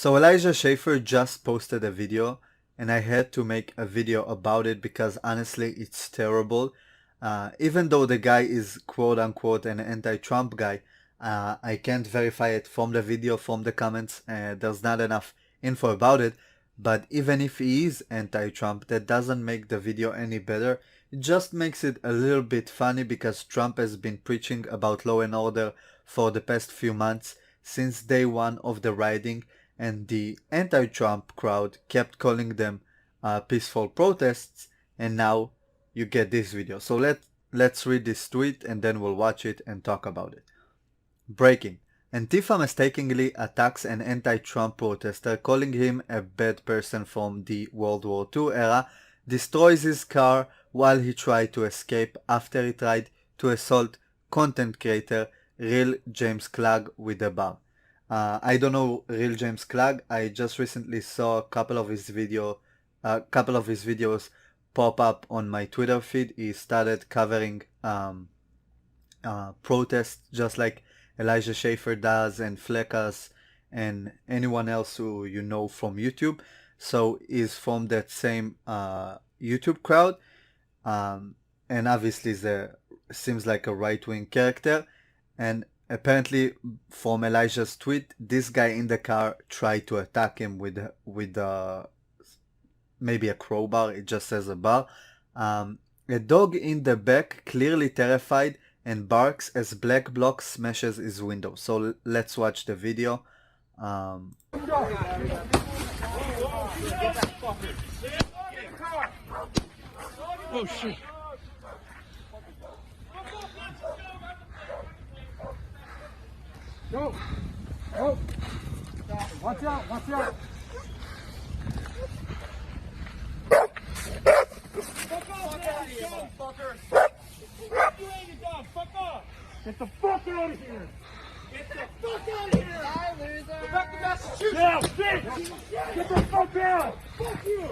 So Elijah Schaffer just posted a video and I had to make a video about it because honestly it's terrible. Even though the guy is quote unquote an anti-Trump guy, I can't verify it from the video, from the comments. There's not enough info about it. But even if he is anti-Trump, that doesn't make the video any better. It just makes it a little bit funny because Trump has been preaching about law and order for the past few months since day one of the rioting, and the anti-Trump crowd kept calling them peaceful protests, and now you get this video. So let's read this tweet and then we'll watch it and talk about it. Breaking. Antifa mistakenly attacks an anti-Trump protester, calling him a bad person from the World War II era, destroys his car while he tried to escape after he tried to assault content creator Real James Clegg with a bar. I don't know Real James Clegg. I just recently saw a couple of his videos pop up on my Twitter feed. He started covering protests just like Elijah Schaffer does, and Fleckas, and anyone else who you know from YouTube. So he's from that same YouTube crowd, and obviously seems like a right-wing character. And apparently, from Elijah's tweet, this guy in the car tried to attack him with maybe a crowbar. It just says a bar. A dog in the back, clearly terrified, and barks as Black Bloc smashes his window. So let's watch the video. Oh shit. Go. Go. Watch out, watch out. Fuck out of here, motherfucker. You ain't a dog, fuck off. Get the fuck out of here. Get the fuck out of here. Hi, loser. Go back to Massachusetts. Yeah, bitch. Get the fuck out. Fuck you.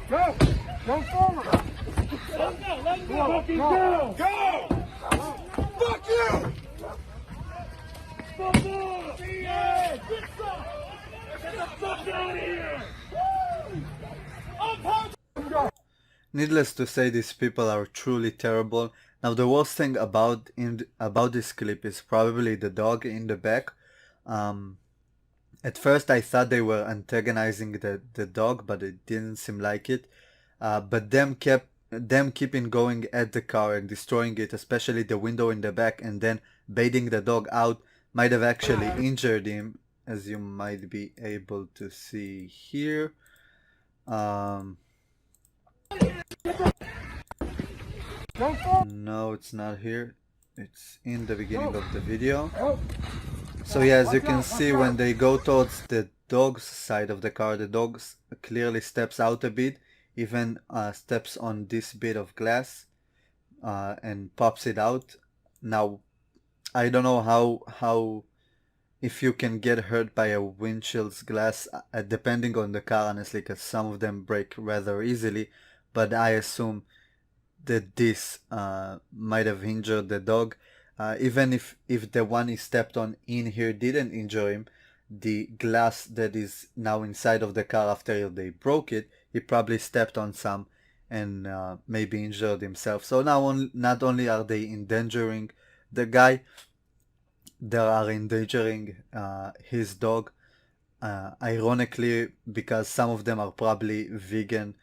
Go. Go forward. Let him go. Let him go. Fucking go. Go. Fuck you. Fuck off. Yeah. Get some. Get the fuck out of here. Needless to say, these people are truly terrible. Now the worst thing about this clip is probably the dog in the back. At first I thought they were antagonizing the dog, but it didn't seem like it. But them keeping going at the car and destroying it, especially the window in the back, and then baiting the dog out, might have actually injured him, as you might be able to see here. No, it's not here. It's in the beginning of the video. So yeah, as you can see, when they go towards the dog's side of the car, the dog clearly steps out a bit, even steps on this bit of glass and pops it out. Now, I don't know how if you can get hurt by a windshield's glass, depending on the car, honestly, because some of them break rather easily, but I assume that this might have injured the dog. Even if the one he stepped on in here didn't injure him, the glass that is now inside of the car after they broke it, he probably stepped on some and maybe injured himself. So now not only are they endangering the guy, they are endangering his dog. Ironically, because some of them are probably vegan,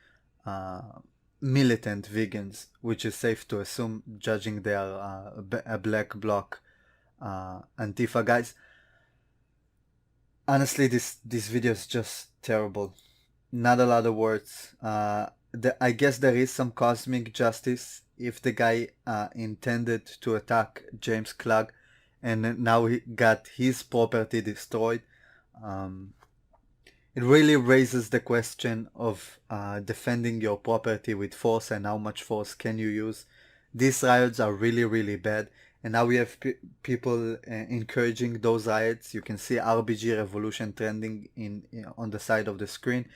militant vegans, which is safe to assume, judging they are a Black Bloc Antifa guys. Honestly, this video is just terrible. Not a lot of words. I guess there is some cosmic justice if the guy intended to attack James Clegg and now he got his property destroyed. It really raises the question of defending your property with force and how much force can you use. These riots are really, really bad, and now we have people encouraging those riots. You can see RBG Revolution trending on the side of the screen.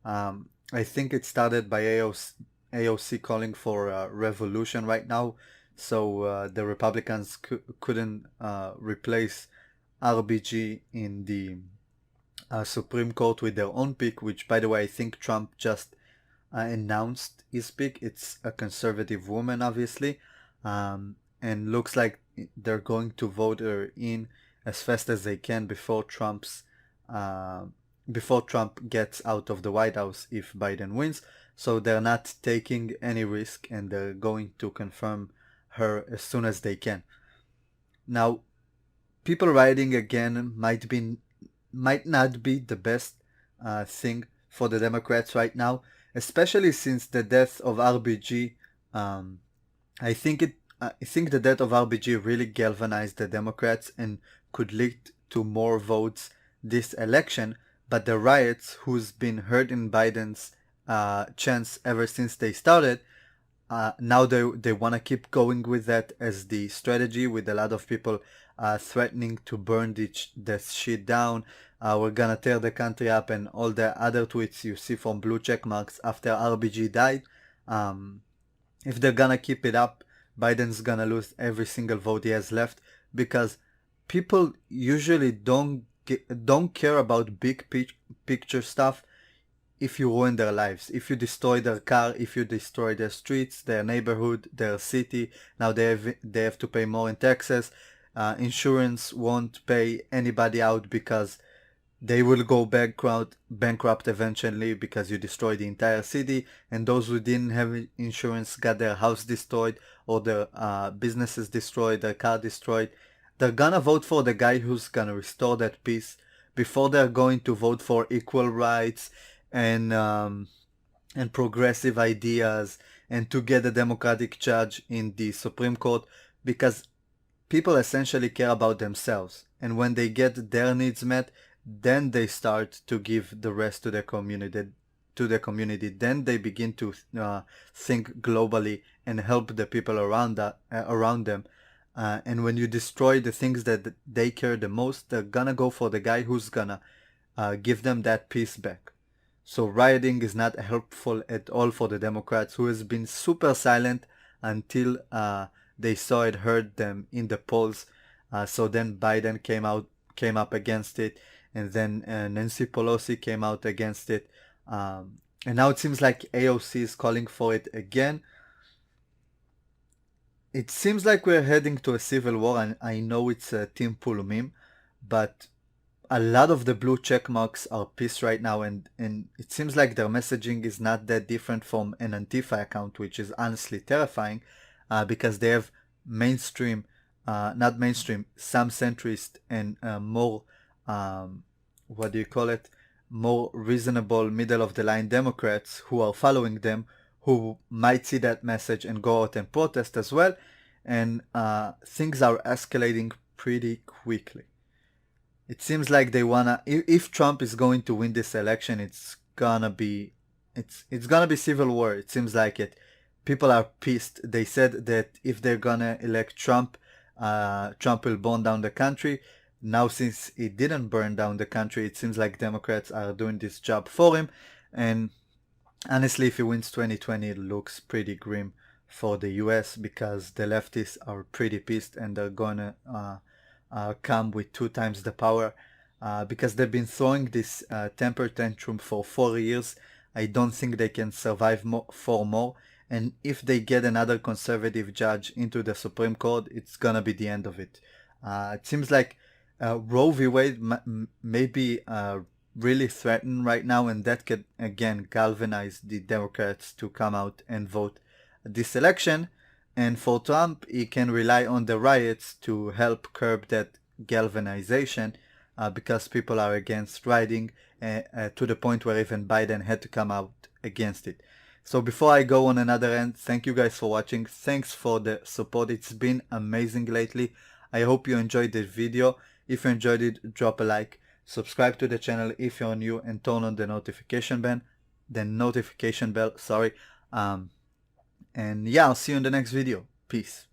I think it started by AOC calling for a revolution right now so the Republicans couldn't replace RBG in the Supreme Court with their own pick, which, by the way, I think Trump just announced his pick. It's a conservative woman, obviously, and looks like they're going to vote her in as fast as they can uh, before Trump gets out of the White House if Biden wins. So they're not taking any risk, and they're going to confirm her as soon as they can. Now, people riding again might not be the best thing for the Democrats right now, especially since the death of RBG. Um, I think the death of RBG really galvanized the Democrats and could lead to more votes this election. But the riots, who's been hurting Biden's chance ever since they started, now they want to keep going with that as the strategy, with a lot of people threatening to burn the shit down. We're gonna tear the country up, and all the other tweets you see from blue check marks after RBG died. Um, if they're gonna keep it up, Biden's gonna lose every single vote he has left, because people usually don't care about big picture stuff. If you ruin their lives, if you destroy their car, if you destroy their streets, their neighborhood, their city, now they have to pay more in taxes. Insurance won't pay anybody out because they will go bankrupt eventually because you destroy the entire city, and those who didn't have insurance got their house destroyed or their businesses destroyed, their car destroyed. They're gonna vote for the guy who's gonna restore that peace before they're going to vote for equal rights and progressive ideas and to get a Democratic judge in the Supreme Court, because people essentially care about themselves, and when they get their needs met, then they start to give the rest to the community. Then they begin to think globally and help the people around them. And when you destroy the things that they care the most, they're gonna go for the guy who's gonna give them that peace back. So rioting is not helpful at all for the Democrats, who has been super silent until they saw it hurt them in the polls. So then Biden came up against it, and then Nancy Pelosi came out against it, and now it seems like AOC is calling for it again. It seems like we're heading to a civil war, and I know it's a Tim Pool meme, but a lot of the blue check marks are pissed right now, and it seems like their messaging is not that different from an Antifa account, which is honestly terrifying, because they have not mainstream, some centrist and more, what do you call it, more reasonable middle of the line Democrats who are following them, who might see that message and go out and protest as well, and things are escalating pretty quickly. It seems like they wanna, if Trump is going to win this election, it's gonna be civil war. It seems like it. People are pissed. They said that if they're gonna elect Trump, Trump will burn down the country. Now, since he didn't burn down the country, it seems like Democrats are doing this job for him. And honestly, if he wins 2020, it looks pretty grim for the US, because the leftists are pretty pissed, and they're gonna come with 2 times the power, because they've been throwing this temper tantrum for 4 years. I don't think they can survive for more, and if they get another conservative judge into the Supreme Court, it's gonna be the end of it. It seems like Roe v. Wade may be really threatened right now, and that could again galvanize the Democrats to come out and vote this election. And for Trump, he can rely on the riots to help curb that galvanization, because people are against rioting, to the point where even Biden had to come out against it. So before I go on another end, thank you guys for watching. Thanks for the support. It's been amazing lately. I hope you enjoyed this video. If you enjoyed it, drop a like. Subscribe to the channel if you're new, and turn on the notification bell. Sorry. And yeah, I'll see you in the next video. Peace.